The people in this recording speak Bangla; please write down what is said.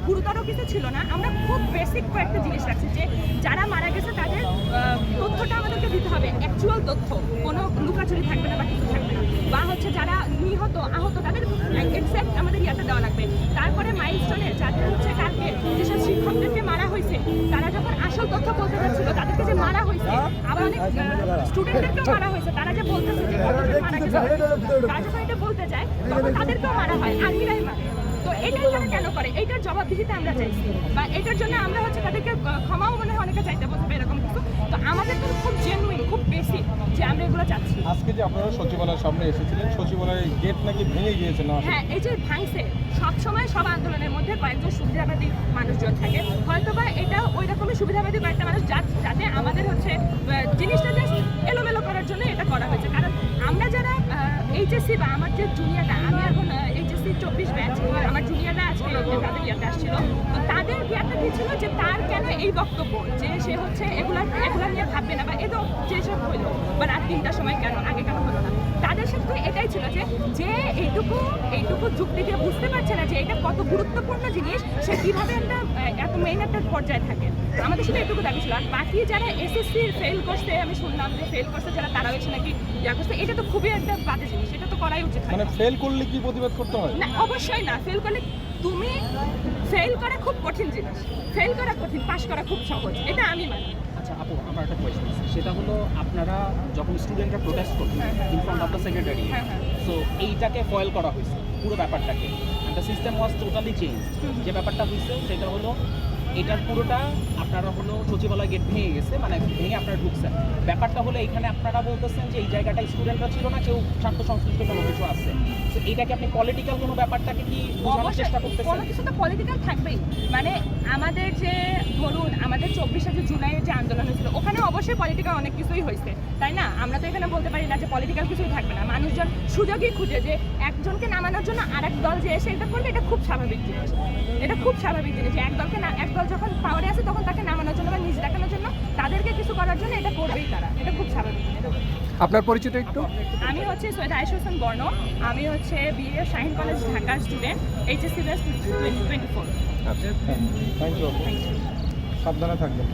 গুরুতর কিছু ছিল না। আমরা খুব বেসিক কয়েকটা জিনিস রাখছি যে যারা মারা গেছে তাদের তথ্যটা আমাদেরকে দিতে হবে, অ্যাকচুয়াল তথ্য, কোনো লুকাচুরি থাকবে না বা কিছু থাকবে না। বা হচ্ছে যারা নিহত আহত তাদের এক্সাক্ট আমাদের ইয়াটা দেওয়া লাগবে। তারপরে মাইলস্টোনে যাদের হচ্ছে কালকে যেসব শিক্ষকদেরকে মারা হয়েছে তারা যখন আসল তথ্য বলতে যাচ্ছিল তাদেরকে যে মারা হয়েছে, আবার অনেক স্টুডেন্টদেরকেও মারা হয়েছে, তারা যে বলতেছে যে কতজন মারা গেছে, তারা যখন এটা বলতে যায় তখন তাদেরকেও মারা হয়, আর্মিরাই মারে। তো এটাই তারা কেন করে, এইটার জবাবদিহিতা আমরা চাইছি, বা এটার জন্য আমরা হচ্ছে তাদেরকে ক্ষমাও মনে হয় অনেকে চাইতে বলতে এরকম কিছু। তো আমাদের তো খুব জেনুইন, খুব বেসিক যে আমরা এগুলো চাচ্ছি। আজকে যে আপনারা সচিবালয়ের সামনে এসেছিলেন, সচিবালয়ের গেট নাকি ভেঙে গিয়েছে না? হ্যাঁ, এই যে ভাঙছে, সবসময় সব আন্দোলনের মধ্যে কয়েকজন সুবিধাবাদী মানুষজন থাকে, হয়তোবা এটা ওই রকমই সুবিধাবাদী কয়েকটা মানুষ যাতে আমাদের হচ্ছে জিনিসটা জাস্ট এলোমেলো করার জন্য এটা করা হয়েছে। কারণ আমরা যারা এইচএসসি বা আমার যে জুনিয়ররা, আমি এখন এইচএসসি 24 ব্যাচ, আমার জুনিয়ররা আজকে তাদের ইয়াতে আসছিল, তো তাদের ইয়াটা কি ছিল যে তার কেন এই বক্তব্য যে সে হচ্ছে এগুলা নিয়ে ভাববে না, বা এতো যেসব হইলো বা রাত 3টার সময় কেন, আগে কেন হলো না, তাদের সাথে এটাই ছিল যে এইটুকু যুক্তি দিয়ে বুঝতে পারছে না যে এটা কত গুরুত্বপূর্ণ জিনিস, সে কিভাবে এত মেইন একটা পর্যায়ে থাকে। আমাদের সাথে এটুকু দাবি ছিল। আর বাকি যারা এসএসসি ফেল করছে, আমি শুনলাম যে ফেল করছে যারা, তারাও এসে নাকি ইয়া করছে, এটা তো খুবই একটা বাজে জিনিস, এটা তো করাই উচিত। মানে ফেল করলে কি প্রতিবাদ করতে হয়? না, অবশ্যই না। ফেল করলে তুমি ফেল করা খুব কঠিন জিনিস, ফেল করা কঠিন, পাস করা খুব সহজ, এটা আমি মানি। আচ্ছা আপু, আমার একটা কোয়েশ্চেন আছে, সেটা হলো আপনারা যখন স্টুডেন্টরা প্রোটেস্ট করছেন in front of the secretary, so এইটাকে ফয়েল করা হয়েছে পুরো ব্যাপারটাকে, the system was totally change. যে ব্যাপারটা হয়েছে সেটা হলো এটার পুরোটা আপনারা হলো সচিবালয় গেট ভেঙে গেছে, মানে ভেঙে আপনারা ঢুকছেন। ব্যাপারটা হলো এখানে আপনারা বলতেছেন যে এই জায়গাটায় স্টুডেন্টরা ছিল না, কেউ স্বার্থ সংশ্লিষ্ট কোনো কিছু আছে। তো এইটাকে আপনি পলিটিক্যাল কোনো ব্যাপারটাকে কি বোঝানোর চেষ্টা করতেছেন? কোনো কিছু তো পলিটিক্যাল থাকবেই। মানে আমাদের যে ধরুন আমাদের 24শে জুলাইয়ের যে আন্দোলন হয়েছিল ওখানে অবশ্যই পলিটিক্যাল অনেক কিছুই হয়েছে, তাই না? আমরা তো এখানে বলতে পারি না যে পলিটিক্যাল কিছুই থাকবে না। মানুষজন সুযোগই খুঁজে যে একজনকে নামানোর জন্য আরেক দল যে এসে এটা করবে, এটা খুব স্বাভাবিক জিনিস। এটা খুব স্বাভাবিক জিনিস যে এক দল যখন পাওয়ারে আসে তখন তাকে নামানোর জন্য বা নিজে দেখানোর জন্য, তাদেরকে কিছু করার জন্য এটা করবেই তারা। এটা খুব স্বাভাবিক। আপনার পরিচয়টা একটু? আমি হচ্ছে সৈয়দ আয়েশা হোসেন বর্ণ, আমি হচ্ছে বিএ শাহিন কলেজ ঢাকার student, HSC batch 2024। Thank you, সাবধানে থাকবেন।